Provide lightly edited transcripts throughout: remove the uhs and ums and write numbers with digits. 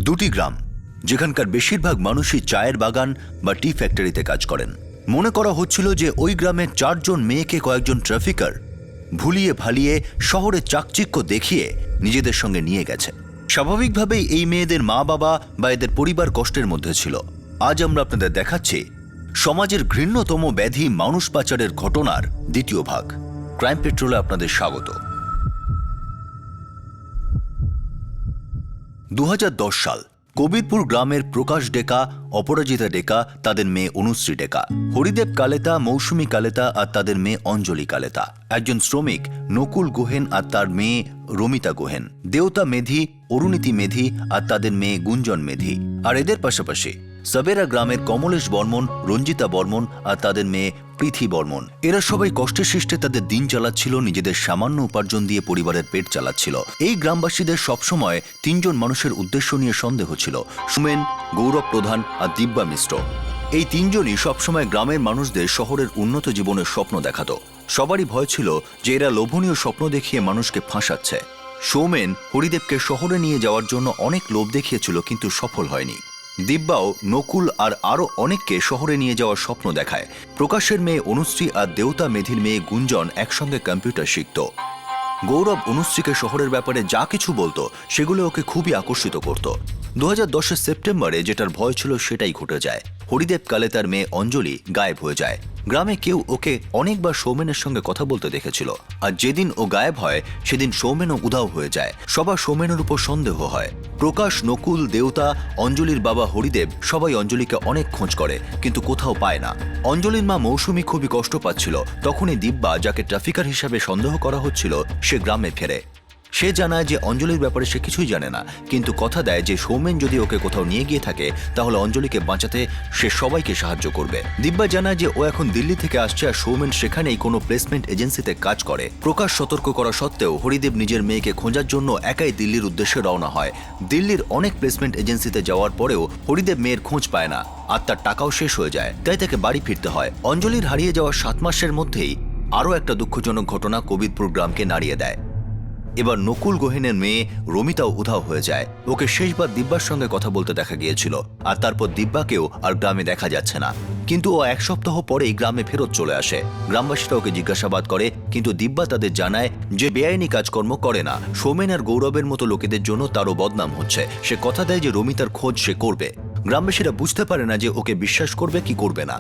দুটি গ্রাম যেখানকার বেশিরভাগ মানুষই চায়ের বাগান বা টি ফ্যাক্টরিতে কাজ করেন। মনে করা হচ্ছিল যে ওই গ্রামের 4 জন মেয়েকে কয়েকজন ট্রাফিকার ভুলিয়ে ভালিয়ে শহরে চাকচিক্য দেখিয়ে নিজেদের সঙ্গে নিয়ে গেছে। স্বাভাবিকভাবেই এই মেয়েদের মা বাবা বা এদের পরিবার কষ্টের মধ্যে ছিল। আজ আমরা আপনাদের দেখাচ্ছি সমাজের ঘৃণ্যতম ব্যাধি মানুষ পাচারের ঘটনার দ্বিতীয় ভাগ। ক্রাইম পেট্রোলে আপনাদের স্বাগত। 2010 সাল। কবিরপুর গ্রামের প্রকাশ ডেকা, অপরাজিতা ডেকা, তাদের মেয়ে অনুশ্রী ডেকা, হরিদেব কালেতা, মৌসুমী কালেতা আর তাদের মেয়ে অঞ্জলি কালেতা, একজন শ্রমিক নকুল গোহেন আর তার মেয়ে রমিতা গোহেন, দেওতা মেধি, অরুণীতি মেধি আর তাদের মেয়ে গুঞ্জন মেধি, আর এদের পাশাপাশি সাবেরা গ্রামের কমলেশ বর্মন, রঞ্জিতা বর্মন আর তাদের মেয়ে পৃথি বর্মন। এরা সবাই কষ্টে সৃষ্টে তাদের দিন চালাচ্ছিল, নিজেদের সামান্য উপার্জন দিয়ে পরিবারের পেট চালাচ্ছিল। এই গ্রামবাসীদের সবসময় 3 জন মানুষের উদ্দেশ্য নিয়ে সন্দেহ ছিল: সুমেন, গৌরব প্রধান আর দিব্যা মিশ্র। এই 3 জনই সবসময় গ্রামের মানুষদের শহরের উন্নত জীবনের স্বপ্ন দেখাত। সবারই ভয় ছিল যে এরা লোভনীয় স্বপ্ন দেখিয়ে মানুষকে ফাঁসাচ্ছে। সৌমেন হরিদেবকে শহরে নিয়ে যাওয়ার জন্য অনেক লোভ দেখিয়েছিল, কিন্তু সফল হয়নি। দিব্যাও নকুল আর আরো অনেককে শহরে নিয়ে যাওয়ার স্বপ্ন দেখায়। প্রকাশের মেয়ে অনুশ্রী আর দেওতা মেধির মেয়ে গুঞ্জন একসঙ্গে কম্পিউটার শিখত। গৌরব অনুশ্রীকে শহরের ব্যাপারে যা কিছু বলতো সেগুলো ওকে খুবই আকর্ষিত করত। 2010 সেপ্টেম্বরে যেটার ভয় ছিল সেটাই ঘটে যায়। হরিদেব কালেতার মেয়ে অঞ্জলি গায়েব হয়ে যায়। গ্রামে কেউ ওকে অনেকবার সৌমেনের সঙ্গে কথা বলতে দেখেছিল, আর যেদিন ও গায়েব হয় সেদিন সৌমেনও উধাও হয়ে যায়। সবার সৌমেনের উপর সন্দেহ হয়। প্রকাশ, নকুল, দেওতা, অঞ্জলির বাবা হরিদেব সবাই অঞ্জলিকে অনেক খোঁজ করে, কিন্তু কোথাও পায় না। অঞ্জলির মা মৌসুমী খুবই কষ্ট পাচ্ছিল। তখনই দিব্যা, যাকে ট্রাফিকার হিসাবে সন্দেহ করা হচ্ছিল, সে গ্রামে ফেরে। সে জানায় যে অঞ্জলির ব্যাপারে সে কিছুই জানে না, কিন্তু কথা দেয় যে সৌমেন যদি ওকে কোথাও নিয়ে গিয়ে থাকে তাহলে অঞ্জলিকে বাঁচাতে সে সবাইকে সাহায্য করবে। দিব্যা জানায় যে ও এখন দিল্লি থেকে আসছে আর সৌমেন সেখানেই কোনো প্লেসমেন্ট এজেন্সিতে কাজ করে। প্রকাশ সতর্ক করা সত্ত্বেও হরিদেব নিজের মেয়েকে খোঁজার জন্য একাই দিল্লির উদ্দেশ্যে রওনা হয়। দিল্লির অনেক প্লেসমেন্ট এজেন্সিতে যাওয়ার পরেও হরিদেব মেয়ের খোঁজ পায় না, আর তার টাকাও শেষ হয়ে যায়, তাই তাকে বাড়ি ফিরতে হয়। অঞ্জলির হারিয়ে যাওয়ার 7 মাসের মধ্যেই আরও একটা দুঃখজনক ঘটনা কবিরপুর গ্রামকে নাড়িয়ে দেয়। এবার নকুল গোহেনের মেয়ে রমিতাও উধাও হয়ে যায়। ওকে শেষবার দিব্যার সঙ্গে কথা বলতে দেখা গিয়েছিল, আর তারপর দিব্যাকেও আর গ্রামে দেখা যাচ্ছে না। কিন্তু ও 1 সপ্তাহ পরেই গ্রামে ফেরত চলে আসে। গ্রামবাসীরা ওকে জিজ্ঞাসাবাদ করে, কিন্তু দিব্যা তাদের জানায় যে বেআইনি কাজকর্ম করে না। সৌমেন আর গৌরবের মতো লোকেদের জন্য তারও বদনাম হচ্ছে। সে কথা দেয় যে রমিতার খোঁজ সে করবে। গ্রামবাসীরা বুঝতে পারে না যে ওকে বিশ্বাস করবে কি করবে না।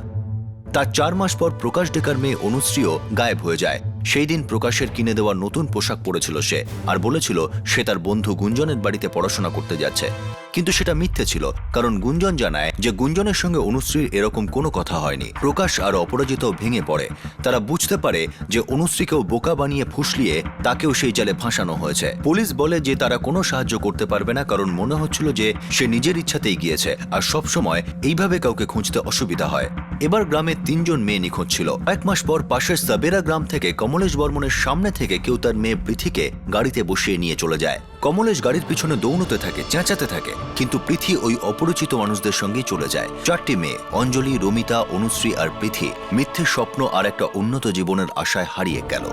তার 4 মাস পর প্রকাশ ডেকার মেয়ে অনুশ্রীও গায়েব হয়ে যায়। সেই দিন প্রকাশের কিনে দেওয়া নতুন পোশাক পরেছিল সে, আর বলেছিল সে তার বন্ধু গুঞ্জনের বাড়িতে পড়াশোনা করতে যাচ্ছে, কিন্তু সেটা মিথ্যে ছিল, কারণ গুঞ্জন জানায় যে গুঞ্জনের সঙ্গে অনুশ্রীর এরকম কোনো কথা হয়নি। প্রকাশ আর অপরাজিতাও ভেঙে পড়ে। তারা বুঝতে পারে যে অনুশ্রীকেও বোকা বানিয়ে ফুসলিয়ে তাকেও সেই জালে ফাঁসানো হয়েছে। পুলিশ বলে যে তারা কোনো সাহায্য করতে পারবে না, কারণ মনে হচ্ছিল যে সে নিজের ইচ্ছাতেই গিয়েছে, আর সবসময় এইভাবে কাউকে খুঁজতে অসুবিধা হয়। এবার গ্রামে 3 জন মেয়ে নিখোঁজ ছিল। 1 মাস পর পাশের সাবেরা গ্রাম থেকে কমলেশ বর্মনের সামনে থেকে কেউ তার মেয়ে পৃথিকে গাড়িতে বসিয়ে নিয়ে চলে যায়। কমলেশ গাড়ির পিছনে দৌড়তে থাকে, চেঁচাতে থাকে, কিন্তু পৃথি ওই অপরিচিত মানুষদের সঙ্গেই চলে যায়। 4টি মেয়ে অঞ্জলি, রমিতা, অনুশ্রী আর পৃথি মিথ্যে স্বপ্ন আর একটা উন্নত জীবনের আশায় হারিয়ে গেল।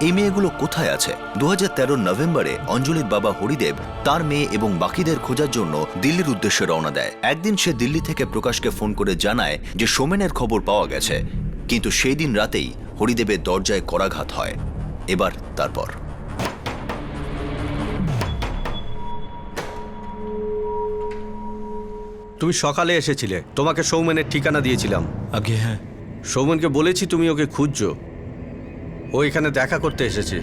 এই মেয়েগুলো কোথায় আছে? 2013 নভেম্বরে অঞ্জলির বাবা হরিদেব তার মেয়ে এবং বাকিদের খোঁজার জন্য দিল্লির উদ্দেশ্যে রওনা দেয়। একদিন সে দিল্লি থেকে প্রকাশকে ফোন করে জানায় যে সৌমেনের খবর পাওয়া গেছে, কিন্তু সেই দিন রাতেই হরিদেবের দরজায় করাঘাত হয়। এবার তারপর তুমি সকালে এসেছিলে, তোমাকে সৌমেনের ঠিকানা দিয়েছিলাম। আগে হ্যাঁ, সৌমেনকে বলেছি তুমি ওকে খুঁজছো, ও এখানে দেখা করতে এসেছে।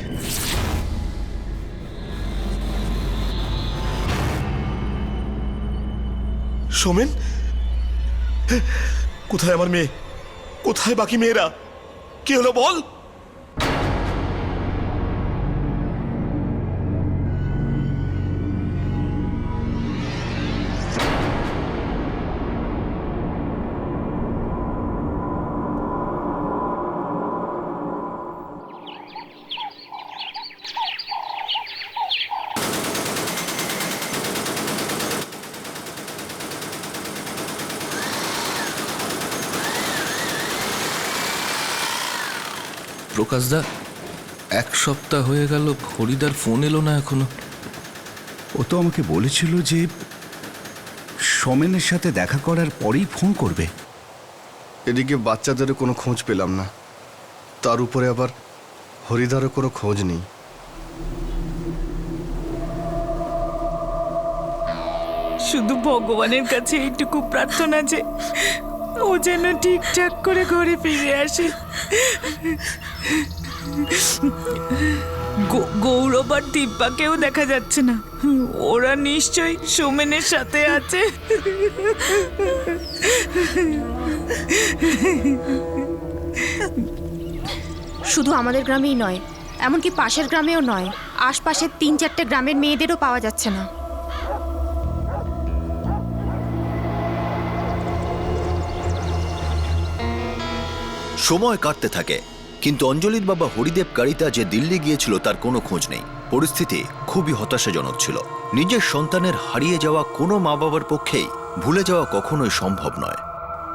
সৌমেন কোথায়? আমার মেয়ে কোথায়? বাকি মেয়েরা কি হলো বল? প্রকাশদা, 1 সপ্তাহ হয়ে গেল, হরিদার ফোন এলো না এখনো। ও তো আমাকে বলেছিল যে সোমেনের সাথে দেখা করার পরেই ফোন করবে? এদিকে বাচ্চাদেরও কোনো খোঁজ পেলাম না, তার উপরে আবার হরিদারও কোনো খোঁজ নেই। শুধু ভগবানের কাছে এইটুকু প্রার্থনা যে ও যেন ঠিকঠাক করে ঘরে ফিরে আসে। গৌরব আর দিব্যাকেও দেখা যাচ্ছে না, ওরা নিশ্চয়ই সোমেনের সাথে আছে। শুধু আমাদের গ্রামেই নয়, এমনকি পাশের গ্রামেও নয়, আশপাশের 3-4টে গ্রামের মেয়েদেরও পাওয়া যাচ্ছে না। সময় কাটতে থাকে, কিন্তু অঞ্জলির বাবা হরিদেব কারিতা যে দিল্লি গিয়েছিল তার কোনো খোঁজ নেই। পরিস্থিতি খুবই হতাশাজনক ছিল। নিজের সন্তানের হারিয়ে যাওয়া কোনো মা বাবার পক্ষেই ভুলে যাওয়া কখনোই সম্ভব নয়।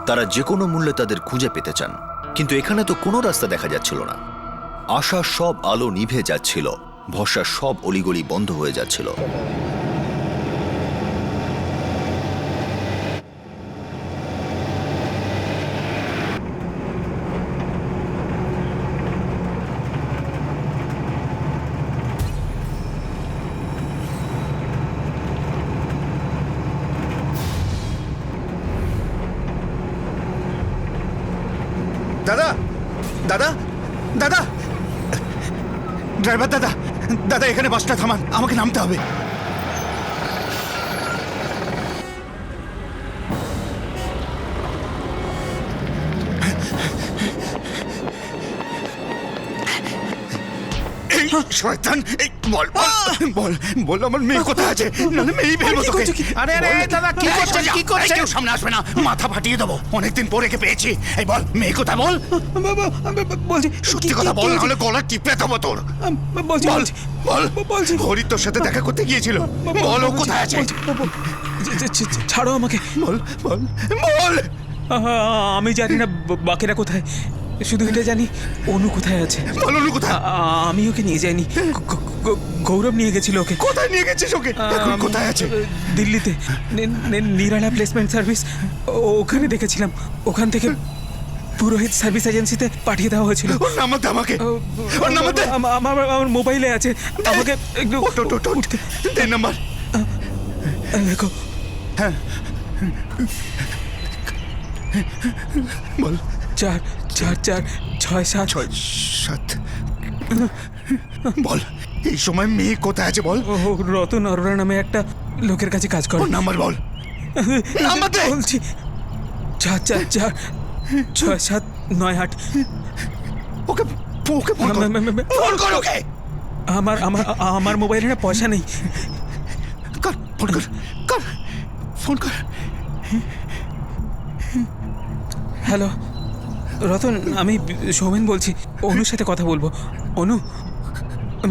তারা যে কোনো মূল্যে তাদের খুঁজে পেতে চান, কিন্তু এখানে তো কোনো রাস্তা দেখা যাচ্ছিল না। আশার সব আলো নিভে যাচ্ছিল, ভরসার সব অলিগলি বন্ধ হয়ে যাচ্ছিল। দাদা, দাদা, দাদা, ড্রাইভার দাদা, দাদা এখানে বাসটা থামান, আমাকে নামতে হবে। শয়তান, বল বল বল বল, আমার মেয়ে কোথায় আছে? নাহলে মেয়েই ফেলবো তোকে। আরে আরে দাদা, কি করছেন কি করছেন? কেউ সামনে আসবে না, মাথা ফাটিয়ে দেবো। অনেকদিন পরে একে পেয়েছি। এই বল, মেয়ে কোথায় বল? বলছি সত্যি কথা বল, নাহলে গলা টিপে দেবো তোর। বলছি বল বল, বলছি। হরি তোর সাথে দেখা করতে গিয়েছিল, বল ও কোথায় আছে? ছাড়ো আমাকে। বল বল বল। আমি জানি না বাকিরা কোথায়, শুধু এটা জানি অনু কোথায় আছে। বল অনু কোথায়? আমি ওকে নিয়ে যাইনি, গৌরব নিয়ে গেছিল ওকে। কোথায় নিয়ে গেছিস ওকে? এখন কোথায় আছে? দিল্লিতে নিরালা প্লেসমেন্ট সার্ভিস, ওখানে দেখেছিলাম। ওখান থেকে পুরোহিত সার্ভিস এজেন্সিতে পাঠিয়ে দেওয়া হয়েছিল। ওর নাম্বার দে আমাকে, ওর নাম্বার দে। আমার মোবাইলে আছে, আমাকে একটু উঠতে দে নাম্বার। দেখো, হ্যাঁ বল। 4-4-4-6-7 বল। এই সময় মেয়ে কোথায় আছে বল? রতন অরোরা নামে একটা লোকের কাছে কাজ করে। ওর নাম্বার বল, নাম্বার দে। বলছি 4-4-4-6-7-9-8। ওকে ওকে ফোন কর, ফোন কর ওকে। আমার মোবাইলে না পয়সা নেই। কর ফোন কর, কর ফোন কর। হ্যালো রতন, আমি সৌমেন বলছি। অনুর সাথে কথা বলবো। অনু,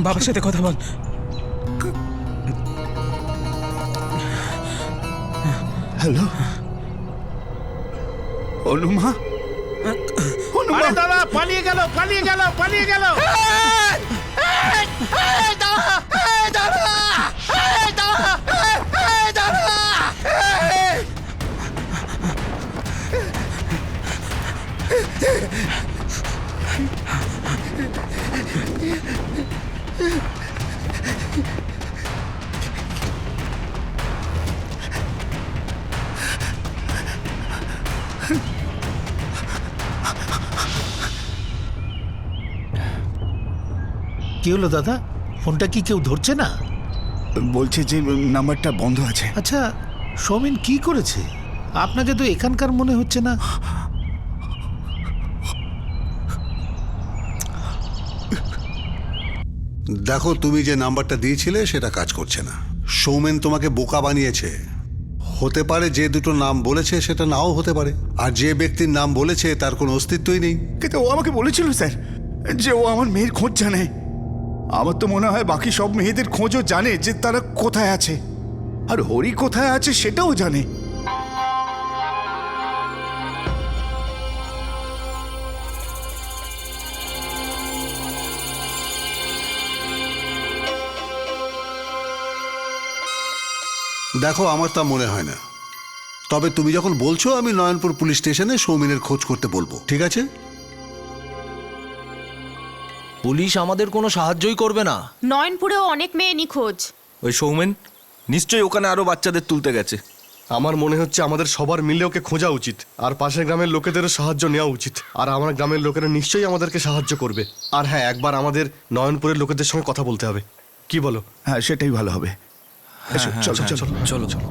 বাবার সাথে কথা বল। হ্যালো অনুমা, অনুমা। দাদা পালিয়ে গেল, পালিয়ে গেল, পালিয়ে গেল। কি হলো দাদা, ফোনটা কি কেউ ধরছে না? বলছে যে নাম্বারটা বন্ধ আছে। আচ্ছা, সৌমেন কি করেছে? আপনাকে তো এখানকার মনে হচ্ছে না। দেখো, তুমি যে নাম্বারটা দিয়েছিলে সেটা কাজ করছে না। সৌমেন তোমাকে বোকা বানিয়েছে। হতে পারে যে দুটো নাম বলেছে সেটা নাও হতে পারে, আর যে ব্যক্তির নাম বলেছে তার কোনো অস্তিত্বই নেই। কিন্তু ও আমাকে বলেছিল স্যার যে ও আমার মেয়ের খোঁজ জানে। আমার তো মনে হয় বাকি সব মেয়েদের খোঁজও জানে যে তারা কোথায় আছে, আর হরি কোথায় আছে সেটাও জানে। দেখো, আমার তা মনে হয় না। তবে তুমি যখন বলছো আমি নয়নপুর পুলিশ স্টেশনে সৌমিনের খোঁজ করতে বলবো, ঠিক আছে? পুলিশ আমাদের কোনো সাহায্যই করবে না। নয়নপুরেও অনেক মেয়ে নিখোঁজ। ওই সৌমেন নিশ্চয়ই ওখানে আরো বাচ্চাদের তুলতে গেছে। আমার মনে হচ্ছে আমাদের সবার মিলে ওকে খোঁজা উচিত, আর পাশের গ্রামের লোকেদেরও সাহায্য নেওয়া উচিত। আর আমার গ্রামের লোকেরা নিশ্চয়ই আমাদেরকে সাহায্য করবে। আর হ্যাঁ, একবার আমাদের নয়নপুরের লোকেদের সঙ্গে কথা বলতে হবে। কি বলো? হ্যাঁ, সেটাই ভালো হবে। এসো, চলো চলো চলো চলো।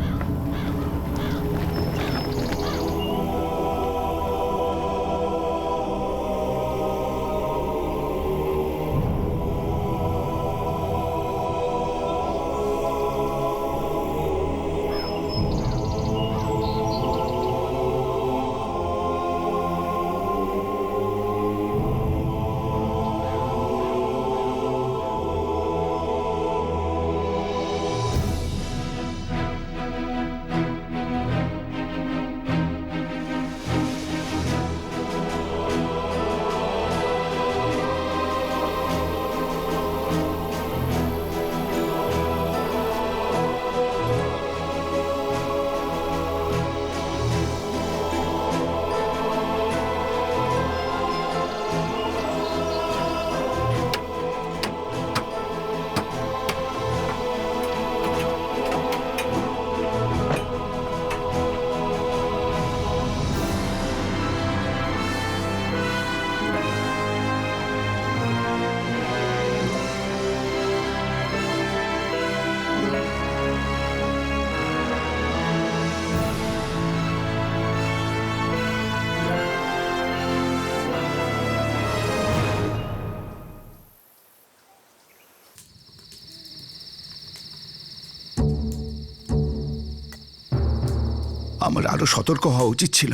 আমার আরো সতর্ক হওয়া উচিত ছিল।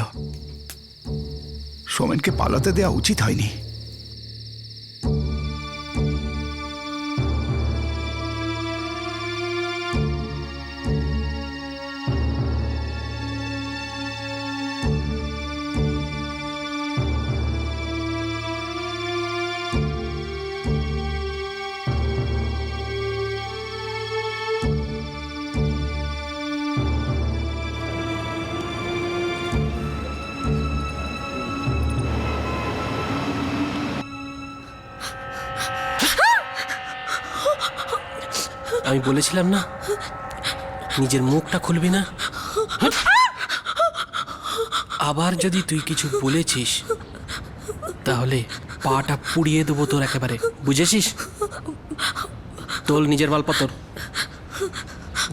সোমেনকে পালাতে দেওয়া উচিত হয়নি। আমি বলেছিলাম না নিজের মুখটা খুলবি না। আবার যদি তুই কিছু বলেছিস তাহলে পাটা পুড়িয়ে দেবো তোর একেবারে, বুঝেছিস? তোল নিজের মালপত্র,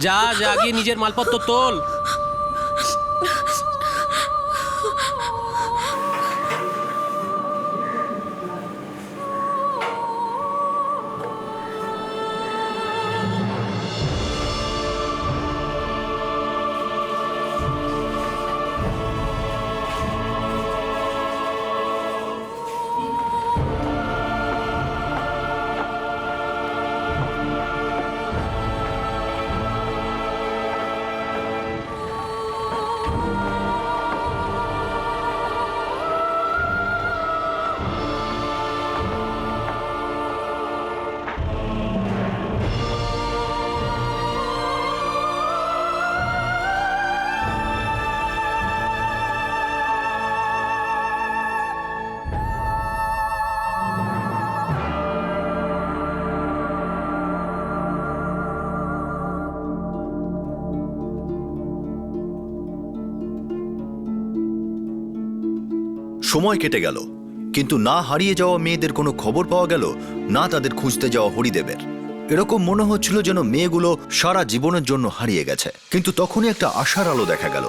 যা যা গিয়ে নিজের মালপত্র তোল। সময় কেটে গেল, কিন্তু না হারিয়ে যাওয়া মেয়েদের কোনো খবর পাওয়া গেল, না তাদের খুঁজতে যাওয়া হরিদেবের। এরকম মনে হচ্ছিল যেন মেয়েগুলো সারা জীবনের জন্য হারিয়ে গেছে। কিন্তু তখনই একটা আশার আলো দেখা গেল।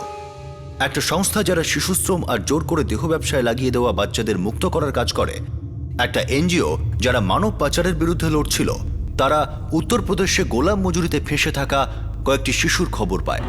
একটা সংস্থা যারা শিশুশ্রম আর জোর করে দেহ ব্যবসায় লাগিয়ে দেওয়া বাচ্চাদের মুক্ত করার কাজ করে, একটা এনজিও যারা মানব পাচারের বিরুদ্ধে লড়ছিল, তারা উত্তরপ্রদেশে গোলাম মজুরিতে ফেঁসে থাকা কয়েকটি শিশুর খবর পায়।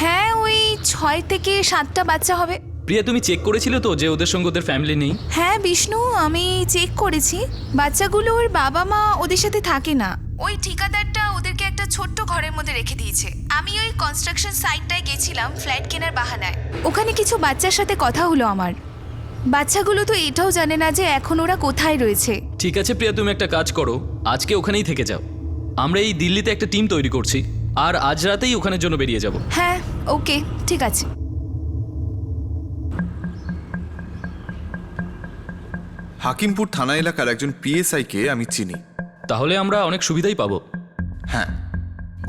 হ্যাঁ, ওই 6 থেকে 7টা বাচ্চা হবে। প্রিয়া, তুমি চেক করেছিলে তো যে ওদের সঙ্গে ওদের ফ্যামিলি নেই? হ্যাঁ বিষ্ণু, আমি চেক করেছি। বাচ্চাগুলোর বাবা মা ওদের সাথে থাকে না। ওই ঠিকাদারটা ওদেরকে একটা ছোট্ট ঘরের মধ্যে রেখে দিয়েছে। আমি ওই কনস্ট্রাকশন সাইটটায় গেছিলাম ফ্ল্যাট কেনার বাহানায়। ওখানে কিছু বাচ্চার সাথে কথা হলো আমার। বাচ্চাগুলো তো এটাও জানে না যে এখন ওরা কোথায় রয়েছে। ঠিক আছে প্রিয়া, তুমি একটা কাজ করো, আজকে ওখানেই থেকে যাও। আমরা এই দিল্লিতে একটা টিম তৈরি করছি আর আজ রাতেই ওখানের জন্য বেরিয়ে যাব। হ্যাঁ ওকে ঠিক আছে। হাকিমপুর থানা এলাকার একজন পিএসআইকে আমি চিনি। তাহলে আমরা অনেক সুবিধাই পাবো। হ্যাঁ,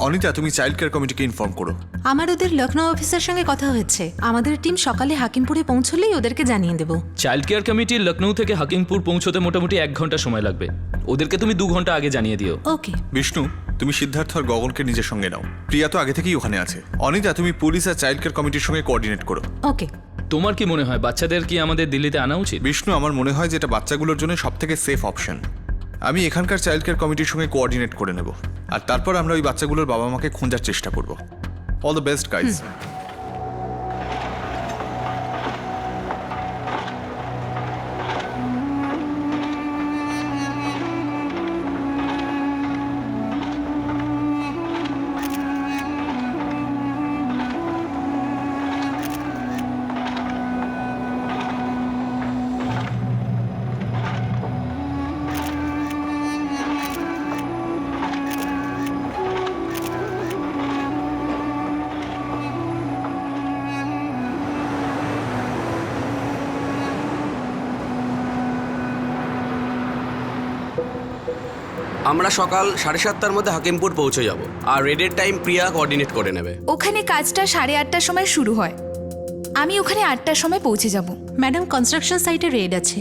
অনিতা তুমি চাইল্ড কেয়ার কমিটিকে ইনফর্ম করো। আমার ওদের লখনৌ অফিসের সঙ্গে কথা হচ্ছে, আমাদের টিম সকালে হাকিমপুরে পৌঁছলেই ওদেরকে জানিয়ে দেব। চাইল্ড কেয়ার কমিটি লখনৌ থেকে হাকিমপুর পৌঁছতে মোটামুটি 1 ঘন্টা সময় লাগবে। ওদেরকে তুমি 2 ঘন্টা আগে জানিয়ে দিও। ওকে। বিষ্ণু, তুমি সিদ্ধার্থ আর গগনকে নিজের সঙ্গে নাও। প্রিয়া তো আগে থেকেই ওখানে আছে। অনিতা তুমি পুলিশ আর চাইল্ড কেয়ার কমিটির সঙ্গে কোঅর্ডিনেট করো। ওকে। তোমার কি মনে হয় বাচ্চাদের কি আমাদের দিল্লিতে আনা উচিত? বিষ্ণু, আমার মনে হয় যে এটা বাচ্চাগুলোর জন্য সবথেকে সেফ অপশন। আমি এখানকার চাইল্ড কেয়ার কমিটির সঙ্গে কোঅর্ডিনেট করে নেব, আর তারপর আমরা ওই বাচ্চাগুলোর বাবা মাকে খোঁজার চেষ্টা করব। All the best guys. আমরা সকাল 7:30টার মধ্যে হাকিমপুর পৌঁছে যাব, আর রেডের টাইম প্রিয়া কোঅর্ডিনেট করে নেবে। ওখানে কাজটা 8:30টার সময় শুরু হয়, আমি ওখানে 8টার সময় পৌঁছে যাব। ম্যাডাম, কনস্ট্রাকশন সাইটে রেড আছে।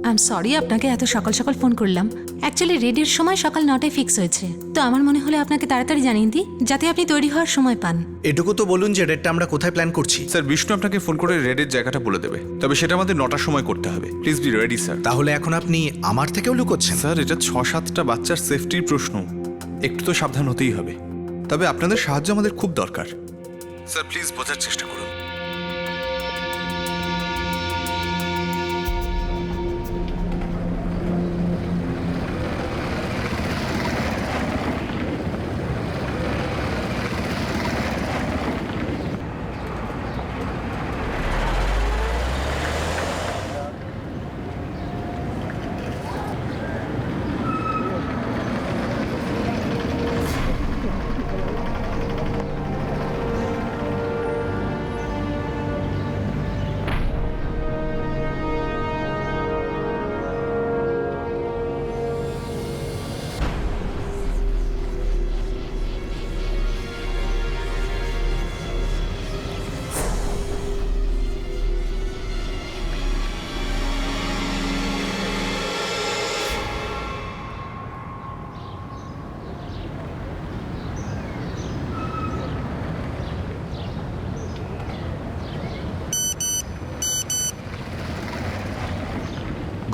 আই এম সরি আপনাকে এত সকাল সকাল ফোন করলাম। অ্যাকচুয়ালি রেডের সময় সকাল 9টায় ফিক্স হয়েছে, তো আমার মনে হলো আপনাকে তাড়াতাড়ি জানিয়ে দিই যাতে আপনি তৈরি হওয়ার সময় পান। এটুকু তো বলুন যে রেডটা আমরা কোথায় প্ল্যান করছি। স্যার, বিষ্ণু আপনাকে ফোন করে রেডের জায়গাটা বলে দেবে, তবে সেটা আমাদের 9টার সময় করতে হবে। Please be ready sir. তাহলে এখন আপনি আমার থেকেও লুকোচ্ছেন? স্যার, এটা 6-7টা বাচ্চার সেফটির প্রশ্ন, একটু তো সাবধান হতেই হবে। তবে আপনাদের সাহায্য আমাদের খুব দরকার। স্যার প্লিজ বোঝার চেষ্টা করুন।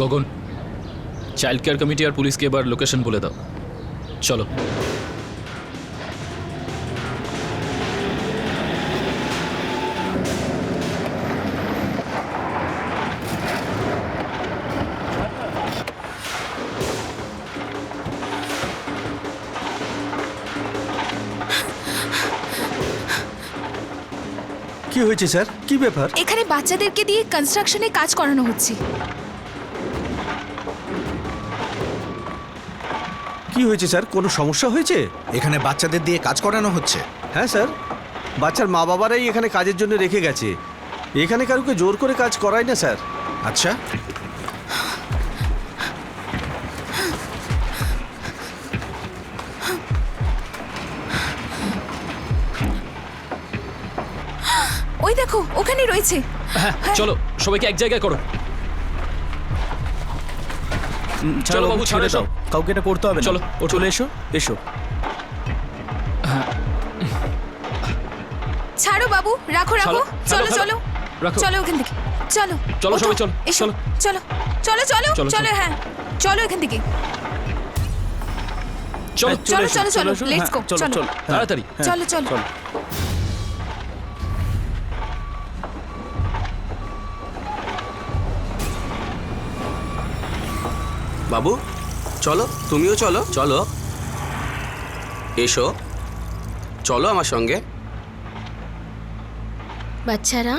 গগন, চাইল্ড কেয়ার কমিটি আর পুলিশকে এবার লোকেশন বলে দাও। চলো। কি হয়েছে স্যার? কি ব্যাপার? এখানে বাচ্চাদেরকে দিয়ে কনস্ট্রাকশনে কাজ করানো হচ্ছে। কি হয়েছে স্যার? কোনো সমস্যা হয়েছে? এখানে বাচ্চাদের দিয়ে কাজ করানো হচ্ছে? হ্যাঁ স্যার, বাচ্চার মা বাবারাই এখানে কাজের জন্য রেখে গেছে। এখানে কারুকে জোর করে কাজ করায় না স্যার। আচ্ছা, ওই দেখো ওখানে রয়েছে। হ্যাঁ, চলো সবাইকে এক জায়গায় করো। চলো বাবু, ছাড়ো এসো। কাউকে এটা করতে হবে না। চলো, ও চলে এসো, এসো। ছাড়ো বাবু, রাখো রাখো। চলো চলো রাখো। চলো ওখান থেকে। চলো চলো ওঠো, সবাই, চলো, এসো। চলো। চলো চলো চলো চলো, চলো। হ্যাঁ চলো এখান থেকে। চলো চলো চলো চলো, এসো। Let's go. চলো, চলো চলো। তাড়াতাড়ি। চলো চলো। বাবু চলো, তুমিও চলো। চলো, এসো, চলো আমার সঙ্গে। বাচ্চারা,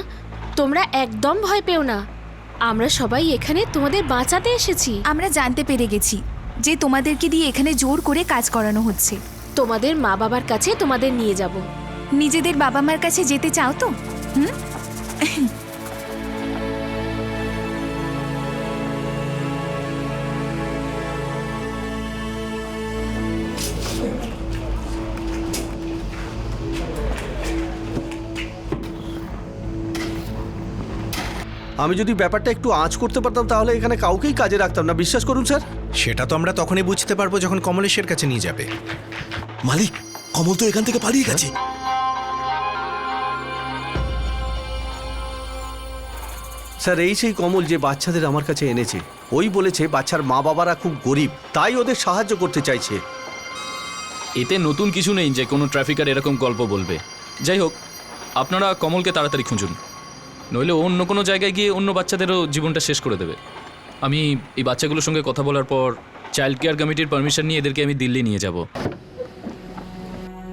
তোমরা একদম ভয় পেও না, আমরা সবাই এখানে তোমাদের বাঁচাতে এসেছি। আমরা জানতে পেরে গেছি যে তোমাদেরকে দিয়ে এখানে জোর করে কাজ করানো হচ্ছে। তোমাদের মা বাবার কাছে তোমাদের নিয়ে যাব। নিজেদের বাবা মার কাছে যেতে চাও তো? হুম? আমি যদি ব্যাপারটা একটু আঁচ করতে পারতাম তাহলে এখানে কাউকেই কাজে রাখতাম না, বিশ্বাস করুন স্যার। সেটা তো আমরা তখনই বুঝতে পারবো যখন কমলেশের কাছে নিয়ে যাবে। মালিক, কমল তো এখান থেকে পালিয়ে গেছে। স্যার, এই সেই কমল যে বাচ্চাদের আমার কাছে এনেছে। ওই বলেছে বাচ্চার মা বাবারা খুব গরিব, তাই ওদের সাহায্য করতে চাইছে। এতে নতুন কিছু নেই যে কোনো ট্রাফিকার এরকম গল্প বলবে। যাই হোক, আপনারা কমলকে তাড়াতাড়ি খুঁজুন, নইলে ও অন্য কোনো জায়গায় গিয়ে অন্য বাচ্চাদেরও জীবনটা শেষ করে দেবে। আমি এই বাচ্চাগুলোর সঙ্গে কথা বলার পর চাইল্ড কেয়ার কমিটির পারমিশন নিয়ে এদেরকে আমি দিল্লি নিয়ে যাব।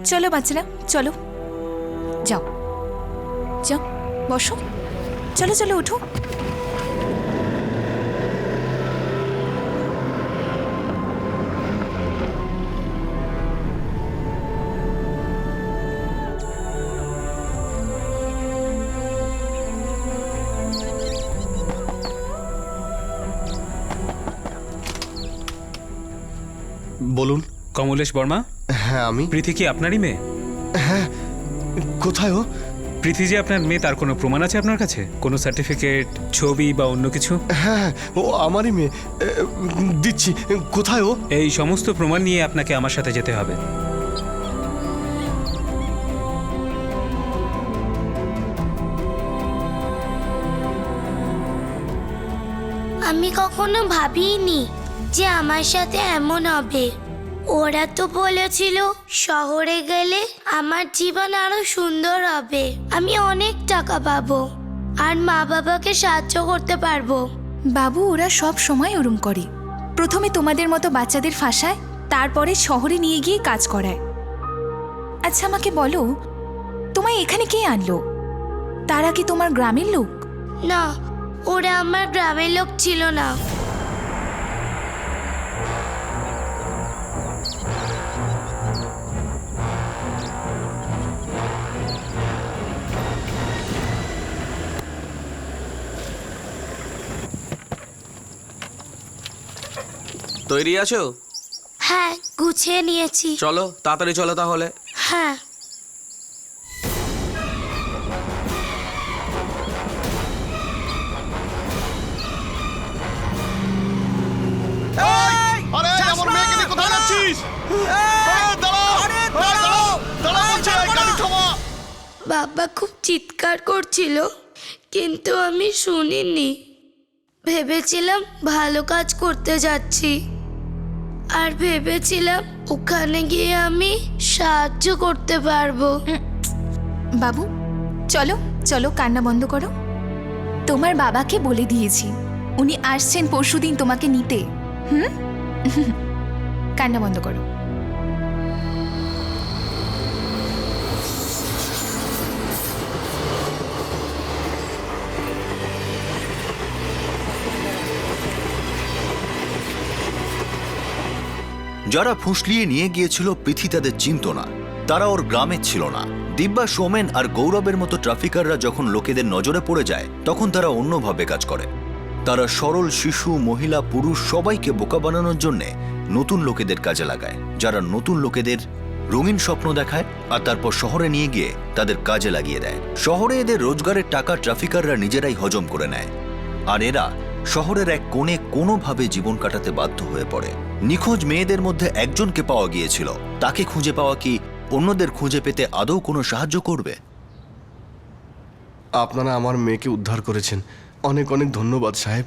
চলো বাচ্চারা, চলো, যাও যাও, বসো, চলো চলো, ওঠো। বলুন। কমলেশ বর্মা? হ্যাঁ আমি। প্রীতি কি আপনারই মেয়ে? হ্যাঁ। কোথায় ও? প্রীতি যে আপনার মেয়ে তার কোনো প্রমাণ আছে আপনার কাছে? কোনো সার্টিফিকেট, ছবি বা অন্য কিছু? হ্যাঁ, ও আমারই মেয়ে। দিচ্ছি। কোথায় ও? এই সমস্ত প্রমাণ নিয়ে আপনাকে আমার সাথে যেতে হবে। আমি কখনো ভাবিনি যে আমার সাথে এমন হবে। ওরা তো বলেছিল শহরে গেলে আমার জীবন আরো সুন্দর হবে, আমি অনেক টাকা পাবো আর মা বাবাকে সাহায্য করতে পারবো। বাবু, ওরা সব সময় ওরম করে। প্রথমে তোমাদের মতো বাচ্চাদের ফাঁসায়, তারপরে শহরে নিয়ে গিয়ে কাজ করায়। আচ্ছা আমাকে বলো, তোমায় এখানে কে আনলো? তারা কি তোমার গ্রামের লোক? না, ওরা আমার গ্রামের লোক ছিল না। তৈরি আছো? হ্যাঁ, গুছিয়ে নিয়েছি। চলো তাড়াতাড়ি চলো তাহলে। হ্যাঁ। আরে আমার মেয়েকে নিয়ে কোথায় যাচ্ছিস? বাবা খুব চিৎকার করছিল, কিন্তু আমি শুনিনি। ভেবেছিলাম ভালো কাজ করতে যাচ্ছি, আর ভেবেছিলাম ওখানে গিয়ে আমি সাহায্য করতে পারবো। বাবু চলো চলো, কান্না বন্ধ করো। তোমার বাবাকে বলে দিয়েছি, উনি আসছেন পরশুদিন তোমাকে নিতে। কান্না বন্ধ করো। যারা ফুঁসলিয়ে নিয়ে গিয়েছিল পৃথি তাদের চিনত না, তারা ওর গ্রামে ছিল না। দিব্যা, সোমেন আর গৌরবের মতো ট্রাফিকাররা যখন লোকেদের নজরে পড়ে যায় তখন তারা অন্যভাবে কাজ করে। তারা সরল শিশু, মহিলা, পুরুষ সবাইকে বোকা বানানোর জন্য নতুন লোকেদের কাজে লাগায়, যারা নতুন লোকেদের রঙিন স্বপ্ন দেখায় আর তারপর শহরে নিয়ে গিয়ে তাদের কাজে লাগিয়ে দেয়। শহরে এদের রোজগারের টাকা ট্রাফিকাররা নিজেরাই হজম করে নেয়, আর এরা শহরের এক কোণে কোনোভাবে জীবন কাটাতে বাধ্য হয়ে পড়ে। নিখোঁজ মেয়েদের মধ্যে একজনকে পাওয়া গিয়েছিল, তাকে খুঁজে পাওয়া কি অন্যদের খুঁজে পেতে আদৌ কোনো সাহায্য করবে? আপনারা আমার মেয়েকে উদ্ধার করেছেন, অনেক অনেক ধন্যবাদ সাহেব।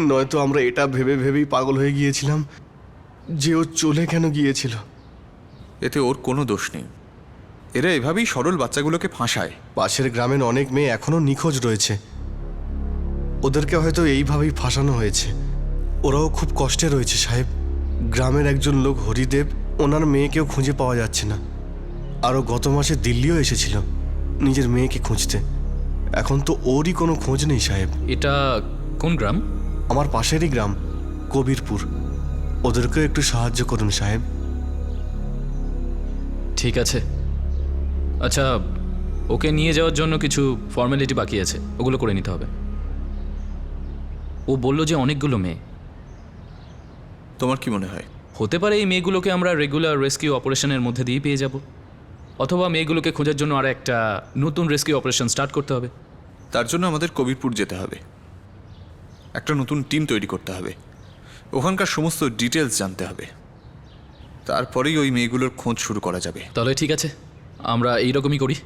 নয়তো আমরা এটা ভেবে ভেবেই পাগল হয়ে গিয়েছিলাম যে ও চলে কেন গিয়েছিল। এতে ওর কোনো দোষ নেই, এরা এভাবেই সরল বাচ্চাগুলোকে ফাঁসায়। পাশের গ্রামের অনেক মেয়ে এখনো নিখোঁজ রয়েছে, ওদেরকে হয়তো এইভাবেই ফাঁসানো হয়েছে। ওরাও খুব কষ্টে রয়েছে সাহেব। গ্রামের একজন লোক হরিদেব, ওনার মেয়েকেও খুঁজে পাওয়া যাচ্ছে না। আরও গত মাসে দিল্লিও এসেছিল নিজের মেয়েকে খুঁজতে। এখন তো ওরই কোনো খোঁজ নেই সাহেব। এটা কোন গ্রাম? আমার পাশেরই গ্রাম, কবিরপুর। ওদেরকেও একটু সাহায্য করুন সাহেব। ঠিক আছে। আচ্ছা, ওকে নিয়ে যাওয়ার জন্য কিছু ফর্মালিটি বাকি আছে, ওগুলো করে নিতে হবে। ও বলল যে অনেকগুলো মেয়ে। তোমার কি মনে হয়? হতে পারে এই মেয়েগুলোকে আমরা রেগুলার রেস্কিউ অপারেশনের মধ্যে দিয়ে পেয়ে যাব, অথবা মেয়েগুলোকে খোঁজার জন্য আর একটা নতুন রেস্কিউ অপারেশন স্টার্ট করতে হবে। তার জন্য আমাদের কবিরপুর যেতে হবে, একটা নতুন টিম তৈরি করতে হবে, ওখানকার সমস্ত ডিটেলস জানতে হবে, তারপরেই ওই মেয়েগুলোর খোঁজ শুরু করা যাবে। তাহলে ঠিক আছে, আমরা এইরকমই করি।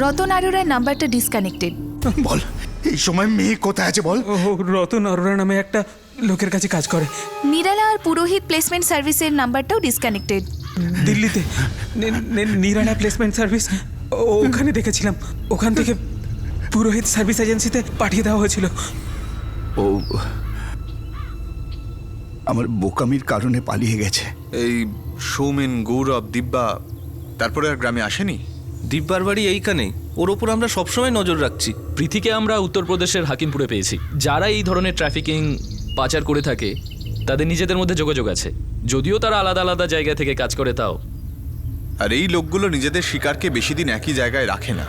রতন আরোরার নাম্বারটা ডিসকানেক্টেড। বল, এই সময় মেয়ে কোথায় আছে বল। ও রতন অরোরা নামে একটা লোকের কাছে কাজ করে। নিরালা আর পুরোহিত প্লেসমেন্ট সার্ভিসের নাম্বারটাও ডিসকানেক্টেড। দিল্লিতে নিরালা প্লেসমেন্ট সার্ভিস, ওখানে দেখেছিলাম। ওখান থেকে পুরোহিত সার্ভিস এজেন্সিতে পাঠিয়ে দেওয়া হয়েছিল। ও আমার বোকামির কারণে পালিয়ে গেছে। এই সৌমেন, গৌরব, দিব্যা তারপরে আর গ্রামে আসেনি? দিব্যার বাড়ি এইখানেই, ওর ওপর আমরা সবসময় নজর রাখছি। প্রীতিকে আমরা উত্তরপ্রদেশের হাকিমপুরে পেয়েছি। যারা এই ধরনের ট্রাফিকিং পাচার করে থাকে তাদের নিজেদের মধ্যে যোগাযোগ আছে, যদিও তারা আলাদা আলাদা জায়গা থেকে কাজ করে তাও। আর এই লোকগুলো নিজেদের শিকারকে বেশি দিন একই জায়গায় রাখে না,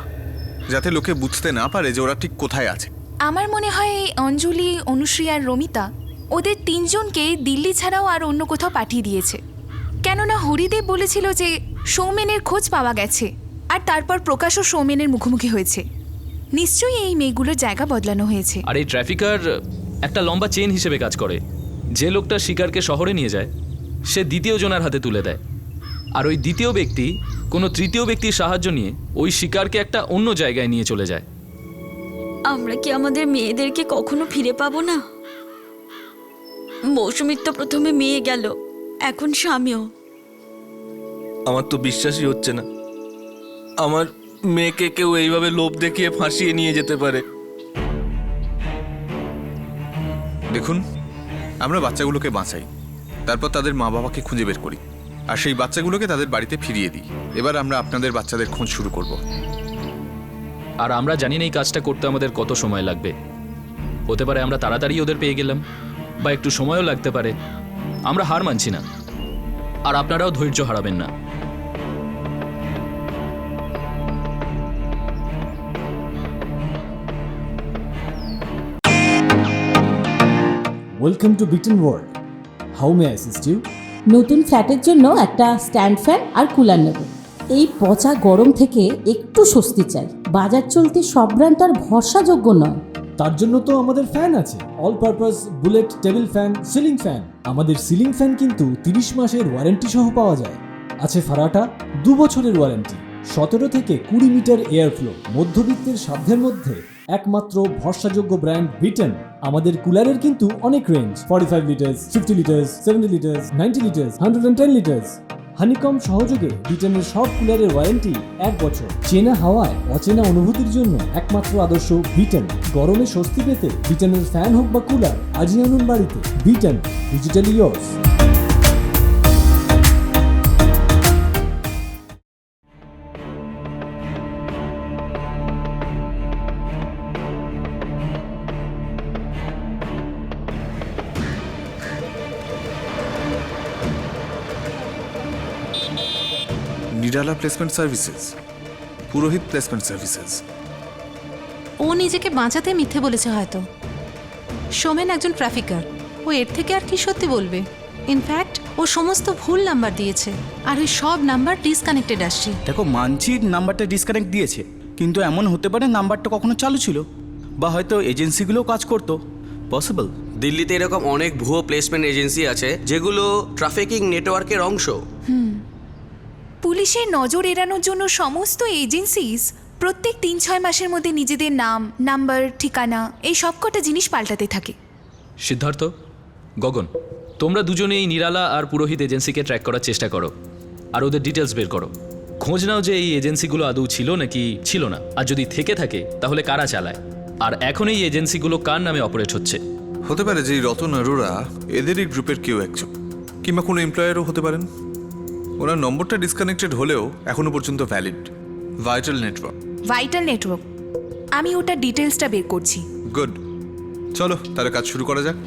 যাতে লোকে বুঝতে না পারে যে ওরা ঠিক কোথায় আছে। আমার মনে হয় এই অঞ্জলি, অনুশ্রী আর রমিতা ওদের তিনজনকে দিল্লি ছাড়াও আর অন্য কোথাও পাঠিয়ে দিয়েছে। কেননা হরিদেব বলেছিল যে সৌমেনের খোঁজ পাওয়া গেছে, আর তারপর প্রকাশও সৌমেনের মুখোমুখি হয়েছে। নিশ্চয়ই এই মেয়েগুলোর জায়গা বদলানো হয়েছে। আর এই ট্রাফিকার একটা লম্বা চেন হিসেবে কাজ করে। যে লোকটা শিকারকে শহরে নিয়ে যায় সে দ্বিতীয় জনের হাতে তুলে দেয়, আর ওই দ্বিতীয় ব্যক্তি কোনো তৃতীয় ব্যক্তির সাহায্য নিয়ে ওই শিকারকে একটা অন্য জায়গায় নিয়ে চলে যায়। আমরা কি আমাদের মেয়েদেরকে কখনো ফিরে পাবো না? মৌসুমীর তো প্রথমে মেয়ে গেল, এখন স্বামীও। আমার তো বিশ্বাসই হচ্ছে না আমার মেয়েকে কেউ এইভাবে লোভ দেখিয়ে ফাঁসিয়ে নিয়ে যেতে পারে। দেখুন, আমরা বাচ্চাগুলোকে বাঁচাই, তারপর তাদের মা বাবাকে খুঁজে বের করি, আর সেই বাচ্চাগুলোকে তাদের বাড়িতে ফিরিয়ে দিই। এবার আমরা আপনাদের বাচ্চাদের খোঁজ শুরু করব। আর আমরা জানি না এই কাজটা করতে আমাদের কত সময় লাগবে। হতে পারে আমরা তাড়াতাড়ি ওদের পেয়ে গেলাম, বা একটু সময়ও লাগতে পারে। আমরা হার মানছি না, আর আপনারাও ধৈর্য হারাবেন না। Welcome to beaten world. How may I assist you? নতুন ফ্ল্যাটের জন্য একটা স্ট্যান্ড ফ্যান আর কুলার নেব। এই পচা গরম থেকে একটু স্বস্তি চাই। বাজার চলতে সব ব্র্যান্ড আর ভরসাযোগ্য নয়। তার জন্য তো আমাদের ফ্যান আছে, all purpose bullet table fan, ceiling fan. আমাদের সিলিং ফ্যান কিন্তু 30 মাসের ওয়ারেন্টি সহ পাওয়া যায়। আছে ফারাটা 2 বছরের ওয়ারেন্টি, 17 থেকে 20 মিটার এয়ার ফ্লো। মধ্যবিত্তের সাধ্যের মধ্যে একমাত্র ভরসাযোগ্য ব্র্যান্ড বিটেন। আমাদের কুলারের কিন্তু অনেক range, 45 litres, 50 litres, 70 litres, 90 litres, 110 litres. Honeycomb সহযোগে বিটেনের সব কুলারের ওয়ারেন্টি 1 বছর। চেনা হাওয়ায় অচেনা অনুভূতির জন্য একমাত্র আদর্শ বিটেন। গরমে স্বস্তি পেতে বিটেনের ফ্যান হোক বা কুলার, আজই আনুন বাড়িতে। বিটেন, digitally yours. Nirala placement services, Purohit placement services. ও নিজেকে বাঁচাতে মিথ্যে বলেছে হয়তো। সোমেন একজন ট্রাফিকার, ও এর থেকে আর কি সত্যি বলবে? ইনফ্যাক্ট ও সমস্ত ভুল নাম্বার দিয়েছে, আর ওই সব নাম্বার ডিসকানেক্টেড আসছে। দেখো, মানছি নাম্বারটা ডিসকানেক্ট দিয়েছে, কিন্তু এমন হতে পারে নাম্বারটা কখনো চালু ছিল, বা হয়তো এজেন্সিগুলোও কাজ করতো। পসিবল। দিল্লিতে এরকম অনেক ভুয়ো প্লেসমেন্ট এজেন্সি আছে যেগুলো ট্রাফিকিং নেটওয়ার্কের অংশ। পুলিশের নজর এড়ানোর জন্য সমস্ত এজেন্সিস প্রত্যেক ৩-৬ মাসের মধ্যে নিজেদের নাম, নাম্বার, ঠিকানা এই সবকটা জিনিস পাল্টাতে থাকে। সিদ্ধার্থ, গগন, তোমরা দুজনে এই নিরালা আর পুরোহিত এজেন্সিকে ট্র্যাক করার চেষ্টা করো আর ওদের ডিটেলস বের করো। খোঁজ নাও যে এই এজেন্সিগুলো আদৌ ছিল নাকি ছিল না, আর যদি থেকে থাকে তাহলে কারা চালায়, আর এখন এই এজেন্সিগুলো কার নামে অপারেট হচ্ছে। হতে পারে যে রতন অরোরা এদেরই গ্রুপের কেউ একজন, কিংবা কোনো এমপ্লয়ারও হতে পারেন। ওনার নম্বরটা ডিসকানেক্টেড হলেও এখনো পর্যন্ত valid. Vital network. Vital network, আমি ওটার ডিটেলসটা বের করছি। গুড, চলো তাহলে কাজ শুরু করা যাক।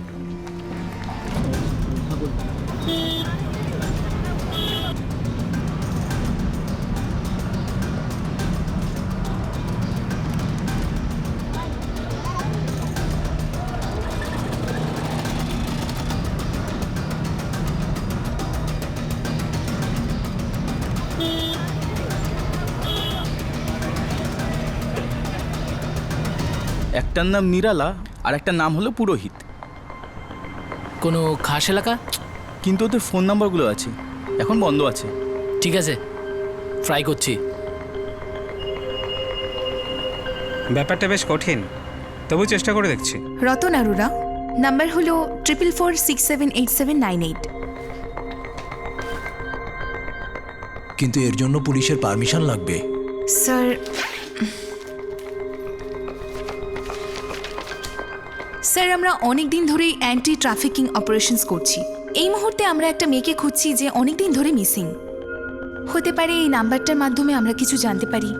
একটার নাম নিরালা আর একটার নাম হলো পুরোহিত। কোনো খাস এলাকা? কিন্তু ওদের ফোন নাম্বারগুলো আছে, এখন বন্ধ আছে। ঠিক আছে, ট্রাই করছি। ব্যাপারটা বেশ কঠিন, তবু চেষ্টা করে দেখছি। রতন আরোরা, নাম্বার হলো 44478798। কিন্তু এর জন্য পুলিশের পারমিশন লাগবে। স্যার, আমরা অনেক দিন ধরেই অ্যান্টি ট্রাফিকিং অপারেশনস করছি। এই মুহূর্তে আমরা একটা মেয়েকে খুঁজছি যে অনেক দিন ধরে মিসিং। হতে পারে এই নাম্বারটার মাধ্যমে আমরা কিছু জানতে পারি।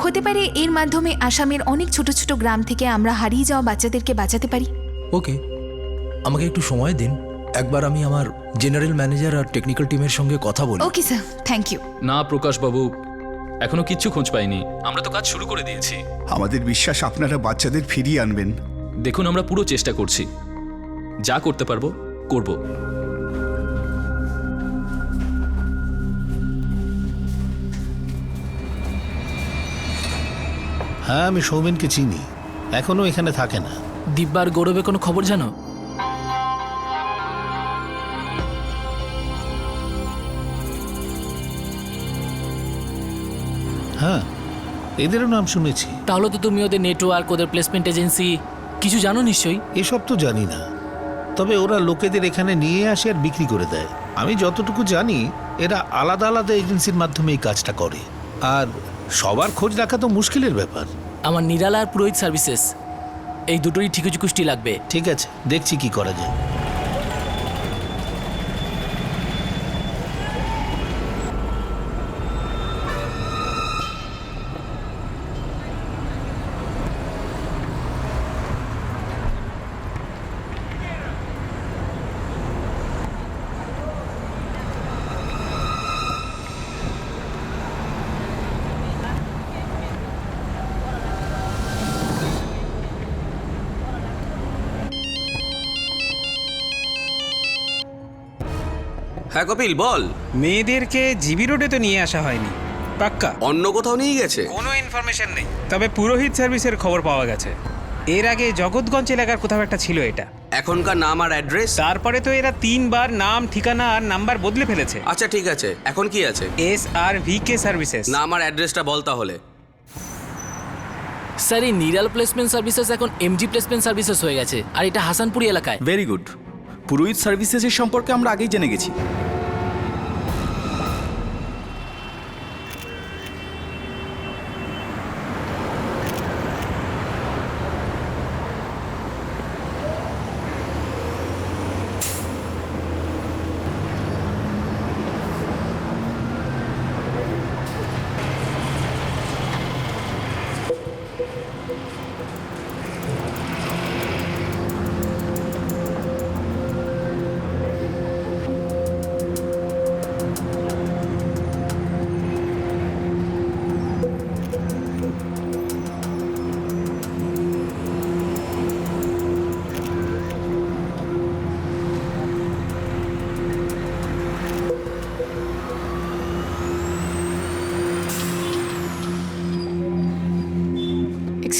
হতে পারে এর মাধ্যমে আসামের অনেক ছোট ছোট গ্রাম থেকে আমরা হারিয়ে যাওয়া বাচ্চাদেরকে বাঁচাতে পারি। ওকে, আমাকে একটু সময় দিন, একবার আমি আমার জেনারেল ম্যানেজার আর টেকনিক্যাল টিমের সঙ্গে কথা বলি। Okay sir, thank you. না প্রকাশ বাবু, এখনো কিচ্ছু খোঁজ পাইনি। আমরা তো কাজ শুরু করে দিয়েছি। আমাদের বিশ্বাস আপনারা বাচ্চাদের ফিরিয়ে আনবেন। দেখুন, আমরা পুরো চেষ্টা করছি, যা করতে পারবো করব। হ্যাঁ, আমি সৌমেনকে চিনি, এখনো এখানে থাকে না। দিব্যার গৌরবে কোনো খবর জানো? হ্যাঁ, এদেরও নাম শুনেছি। তাহলে তো তুমি ওদের নেটওয়ার্ক, ওদের প্লেসমেন্ট এজেন্সি কিছু জানো নিশ্চয়ই। এসব তো জানি না, তবে ওরা লোকেদের এখানে নিয়ে আসে আর বিক্রি করে দেয়। আমি যতটুকু জানি এরা আলাদা আলাদা এজেন্সির মাধ্যমে এই কাজটা করে, আর সবার খোঁজ রাখা তো মুশকিলের ব্যাপার। আমার নিরালা আর পুরোহিত সার্ভিসেস, এই দুটোই ঠিকুচুকুষ্টি লাগবে। ঠিক আছে, দেখছি কি করা যায়। হ্যাঁ কপিল, বল। মেয়েদেরকে জিবি রোডে তো নিয়ে আসা হয়নি, পাক্কা অন্য কোথাও নিয়ে গেছে? কোনো ইনফরমেশন নেই, তবে পুরোহিত সার্ভিসের খবর পাওয়া গেছে। এর আগে জগৎগঞ্জ এলাকার কোথাও একটা ছিল এটা। এখনকার নাম আর অ্যাড্রেস? তারপরে তো এরা 3 বার নাম, ঠিকানা আর নাম্বার বদলে ফেলেছে। আচ্ছা ঠিক আছে, এখন কি আছে? SRVK services. নাম আর অ্যাড্রেসটা বল তাহলে। স্যার, এই নিরাল প্লেসমেন্ট সার্ভিসেস এখন MG প্লেসমেন্ট সার্ভিসেস হয়ে গেছে, আর এটা হাসানপুরি এলাকায়। Very good. পুরোহিত সার্ভিসেসের সম্পর্কে আমরা আগেই জেনে গেছি।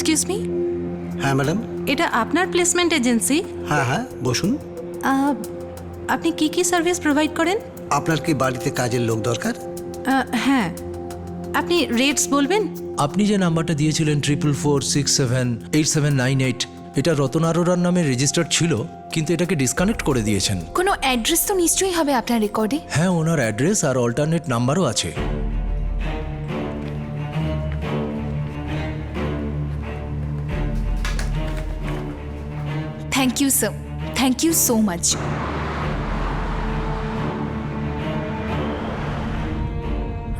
এক্সকিউজ মি, হ্যাঁ ম্যাডাম। এটা আপনার প্লেসমেন্ট এজেন্সি? হ্যাঁ হ্যাঁ, বসুন। আপনি কি কি সার্ভিস প্রোভাইড করেন? আপনার কি বাড়িতে কাজের লোক দরকার? হ্যাঁ, আপনি রেটস বলবেন? আপনি যে নাম্বারটা দিয়েছিলেন 4446787988, এটা রতন আরোরার নামে রেজিস্টার্ড ছিল, কিন্তু এটাকে ডিসকানেক্ট করে দিয়েছেন। কোনো অ্যাড্রেস তো নিশ্চয়ই হবে আপনার রেকর্ডে। হ্যাঁ, ওনার অ্যাড্রেস আর অল্টারনেট নাম্বারও আছে। Thank you sir, thank you so much.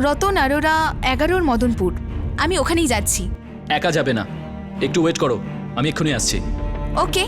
Ratan Arora 11 Madanpur, আমি ওখানেই যাচ্ছি। একা যাবে না, একটু ওয়েট করো, আমি এক্ষুনি আসছি। Okay.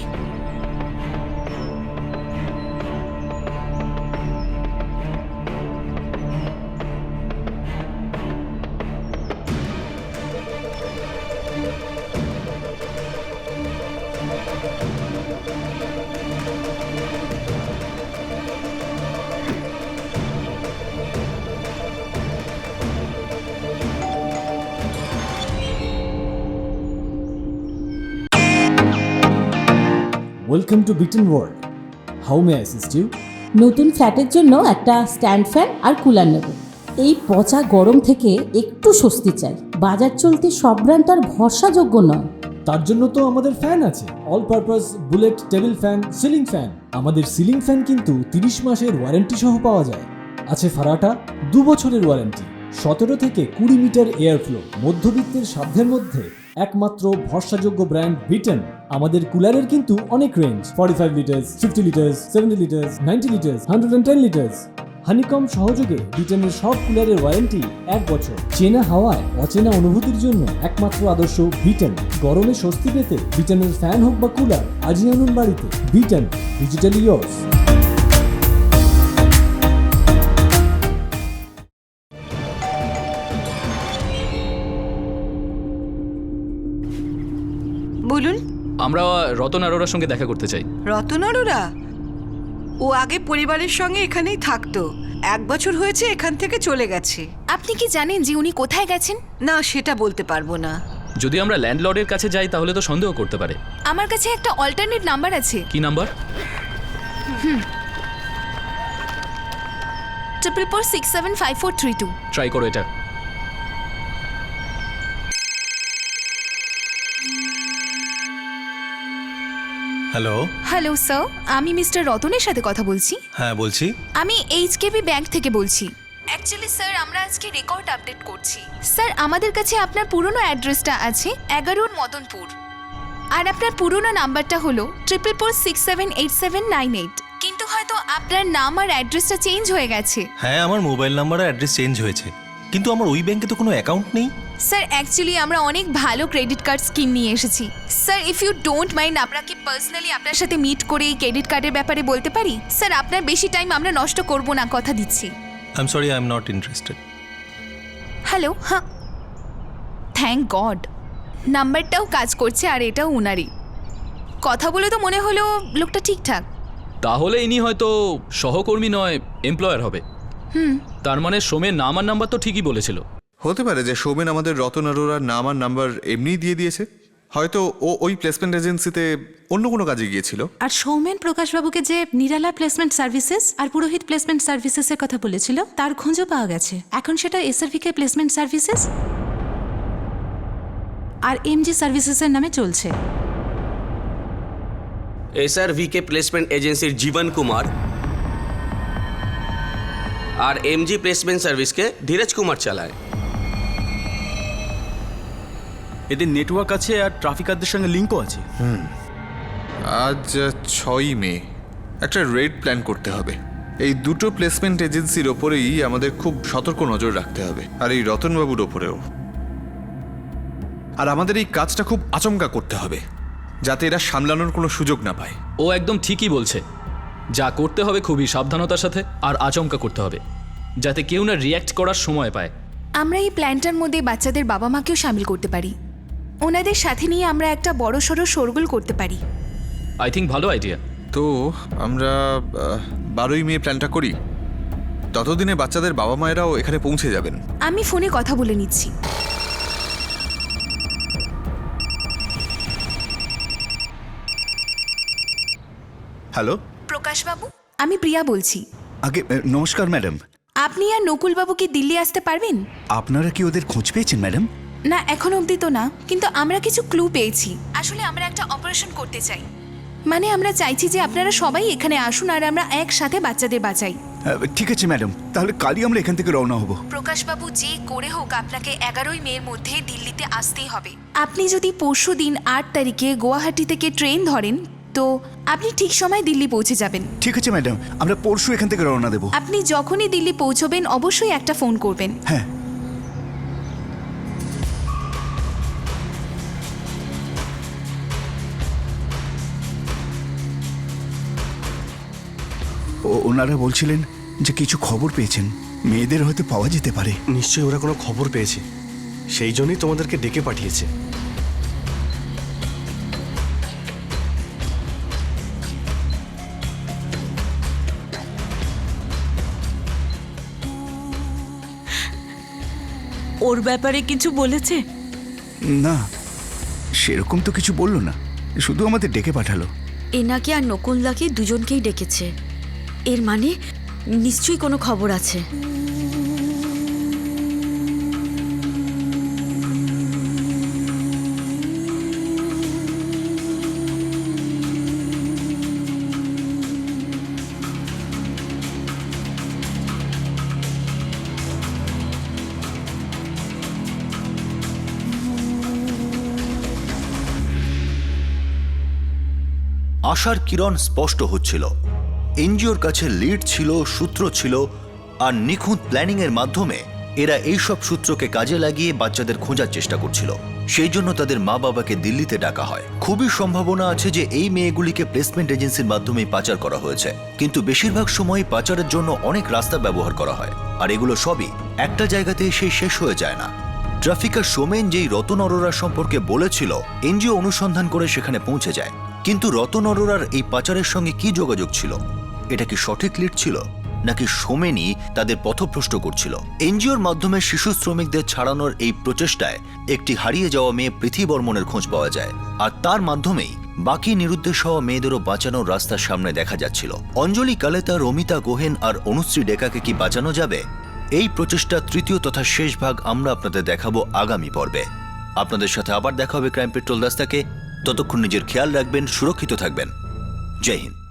Welcome to beaten world, how may I assist you? নতুন ফ্ল্যাটের জন্য একটা স্ট্যান্ড ফ্যান আর কুলার নেব। এই পচা গরম থেকে একটু স্বস্তি চাই। বাজার চলতে সব ব্র্যান্ড আর ভরসাযোগ্য নয়। তার জন্য তো আমাদের ফ্যান আছে, all purpose bullet table fan, ceiling fan. আমাদের সিলিং ফ্যান কিন্তু 30 মাসের ওয়ারেন্টি সহ পাওয়া যায়। আছে ফারাটা 2 বছরের ওয়ারেন্টি, 17 থেকে 20 মিটার এয়ার ফ্লো। মধ্যবিত্তের সাধ্যের মধ্যে একমাত্র ভরসাযোগ্য ব্র্যান্ড বিটেন। আমাদের কুলারের কিন্তু অনেক range, 45 litres, 50 litres, 70 litres, 90 litres, 110 litres. Honeycomb সহযোগে বিটেনের সব কুলারের ওয়ারেন্টি 1 বছর। চেনা হাওয়ায় অচেনা অনুভূতির জন্য একমাত্র আদর্শ বিটেন। গরমে স্বস্তি পেতে বিটেনের ফ্যান হোক বা কুলার, আজই আনুন বাড়িতে। বিটেন, ডিজিটালি ইয়োর্স। বলুন। আমরা রতন আরোরার সঙ্গে দেখা করতে চাই। রতন আরোরা? ও আগে পরিবারের সঙ্গে এখানেই থাকতো, 1 বছর হয়েছে এখান থেকে চলে গেছে। আপনি কি জানেন যে উনি কোথায় গেছেন? না, সেটা বলতে পারবো না। যদি আমরা ল্যান্ডলর্ডের কাছে যাই তাহলে তো সন্দেহ করতে পারে। আমার কাছে একটা অল্টারনেট নাম্বার আছে। কি নাম্বার? 4446754432। ট্রাই করো এটা। হ্যালো। হ্যালো স্যার, আমি মিস্টার রতনের সাথে কথা বলছি। হ্যাঁ বলছি। আমি এইচকেবি ব্যাংক থেকে বলছি। অ্যাকচুয়ালি স্যার, আমরা আজকে রেকর্ড আপডেট করছি। স্যার, আমাদের কাছে আপনার পুরনো অ্যাড্রেসটা আছে 11 মদনপুর, আর আপনার পুরনো নাম্বারটা হলো 4446787988। কিন্তু হয়তো আপনার নাম আর অ্যাড্রেসটা চেঞ্জ হয়ে গেছে। হ্যাঁ, আমার মোবাইল নাম্বার আর অ্যাড্রেস চেঞ্জ হয়েছে, কিন্তু আমার ওই ব্যাংকে তো কোনো অ্যাকাউন্ট নেই। স্যার, অ্যাকচুয়ালি আমরা অনেক ভালো ক্রেডিট কার্ড স্কিম নিয়ে এসেছি। Sir, if you don't mind, আপনাকে পার্সোনালি আপনার সাথে মিট করে এই ক্রেডিট কার্ডের ব্যাপারে বলতে পারি। স্যার, আপনার বেশি টাইম আমরা নষ্ট করব না, কথা দিচ্ছি। I am sorry, I am not interested. Hello. হ্যাঁ, থ্যাংক গড, নাম্বারটাও কাজ করছে আর এটাও উনারই। কথা বলে তো মনে হলো লোকটা ঠিকঠাক। তাহলে ইনি হয়তো সহকর্মী নয়, এমপ্লয়ার হবে। তার মানে সোমের নাম আর নাম্বার তো ঠিকই বলেছিল। হতে পারে যে সোমেন আমাদের রতন আরোরার নাম আর নাম্বার এমনিই দিয়ে দিয়েছে। হয়তো ও ওই প্লেসমেন্ট এজেন্সিতে অন্য কোনো কাজে গিয়েছিল। আর সৌমেন প্রকাশবাবুকে যে নিরালা প্লেসমেন্ট সার্ভিসেস আর পুরোহিত প্লেসমেন্ট সার্ভিসেসের কথা বলেছিল, তার খোঁজও পাওয়া গেছে। এখন সেটা এসআরভিকে প্লেসমেন্ট সার্ভিসেস আর এমজি সার্ভিসেসের নামে চলছে। এসআরভিকে প্লেসমেন্ট এজেন্সির জীবন কুমার আর এমজি প্লেসমেন্ট সার্ভিসকে ধীরজ কুমার চালায়। এদের নেটওয়ার্ক আছে আর ট্রাফিকারদের সঙ্গে লিঙ্কও আছে। আজ 6ই মে, একটা রেড প্ল্যান করতে হবে। এই দুটো প্লেসমেন্ট এজেন্সির ওপরেই আমাদের খুব সতর্ক নজর রাখতে হবে, আর এই রতনবাবুর ওপরেও। আর আমাদের এই কাজটা খুব আচমকা করতে হবে, যাতে এরা সামলানোর কোনো সুযোগ না পায়। ও একদম ঠিকই বলছে। যা করতে হবে খুবই সাবধানতার সাথে আর আচমকা করতে হবে, যাতে কেউ না রিয়্যাক্ট করার সময় পায়। আমরা এই প্ল্যানটার মধ্যে বাচ্চাদের বাবা মাকেও সামিল করতে পারি। ওনাদের সাথে নিয়ে আমরা একটা বড় সড়ো শোরগোল করতে পারি। আই থিঙ্ক ভালো আইডিয়া। তো আমরা 12ই মে প্ল্যানটা করি। ততদিনে বাচ্চাদের বাবা মায়েরাও এখানে পৌঁছে যাবেন। আমি ফোনে কথা বলে নিচ্ছি। হ্যালো, প্রকাশবাবু, আমি প্রিয়া বলছি। আগে নমস্কার ম্যাডাম। আপনি আর নকুলবাবু কি দিল্লি আসতে পারবেন? আপনারা কি ওদের খোঁজ পেয়েছেন ম্যাডাম? না, এখন অবধি তো না, কিন্তু আমরা কিছু ক্লু পেয়েছি। আসলে আমরা একটা অপারেশন করতে চাই, মানে আমরা চাইছি যে আপনারা সবাই এখানে আসুন আর আমরা একসাথে বাচ্চাদের বাঁচাই। ঠিক আছে ম্যাডাম, তাহলে কালই আমরা এখান থেকে রওনা হব। প্রকাশবাবু, যে করে হোক আপনাকে 11ই মের মধ্যে দিল্লিতে আসতেই হবে। আপনি যদি পরশু দিন 8 তারিখে গুয়াহাটি থেকে ট্রেন ধরেন তো আপনি ঠিক সময় দিল্লি পৌঁছে যাবেন। ঠিক আছে ম্যাডাম, আমরা পরশু এখান থেকে রওনা দেব। আপনি যখনই দিল্লি পৌঁছবেন অবশ্যই একটা ফোন করবেন। হ্যাঁ। ওনারা বলছিলেন যে কিছু খবর পেয়েছেন, মেয়েদের হয়তো পাওয়া যেতে পারে। নিশ্চয়ই ওরা কোনো খবর পেয়েছে, সেই জন্যই তোমাদেরকে ডেকে পাঠিয়েছে। ওর ব্যাপারে কিছু বলেছে? না, সেরকম তো কিছু বললো না, শুধু আমাদের ডেকে পাঠালো। এনাকে আর নকুলদাকে দুজনকেই ডেকেছে, এর মানে নিশ্চয়ই কোনো খবর আছে। আশার কিরণ স্পষ্ট হচ্ছিল। এনজিওর কাছে লিড ছিল, সূত্র ছিল, আর নিখুঁত প্ল্যানিং এর মাধ্যমে এরা এইসব সূত্রকে কাজে লাগিয়ে বাচ্চাদের খোঁজার চেষ্টা করছিল। সেই জন্য তাদের মা বাবাকে দিল্লিতে ডাকা হয়। খুবই সম্ভাবনা আছে যে এই মেয়েগুলিকে প্লেসমেন্ট এজেন্সির মাধ্যমে পাচার করা হয়েছে, কিন্তু বেশিরভাগ সময় পাচারের জন্য অনেক রাস্তা ব্যবহার করা হয়, আর এগুলো সবই একটা জায়গাতে এসে শেষ হয়ে যায় না। ট্রাফিকার সোমেন যেই রতন অরোরা সম্পর্কে বলেছিল, এনজিও অনুসন্ধান করে সেখানে পৌঁছে যায়, কিন্তু রতন অরোরার এই পাচারের সঙ্গে কি যোগাযোগ ছিল? এটা কি সঠিক লিড ছিল, নাকি সোমেনই তাদের পথভ্রষ্ট করছিল? এনজিওর মাধ্যমে শিশু শ্রমিকদের ছাড়ানোর এই প্রচেষ্টায় একটি হারিয়ে যাওয়া মেয়ে পৃথ্বী বর্মনের খোঁজ পাওয়া যায়, আর তার মাধ্যমেই বাকি নিরুদ্দেশ হওয়া মেয়েদেরও বাঁচানোর রাস্তার সামনে দেখা যাচ্ছিল। অঞ্জলি কালেতা, রমিতা গোহেন আর অনুশ্রী ডেকাকে কি বাঁচানো যাবে? এই প্রচেষ্টা তৃতীয় তথা শেষ ভাগ আমরা আপনাদের দেখাবো আগামী পর্বে। আপনাদের সাথে আবার দেখা হবে ক্রাইম পেট্রোল দাস্তাকে। ততক্ষণ নিজের খেয়াল রাখবেন, সুরক্ষিত থাকবেন। জয় হিন্দ।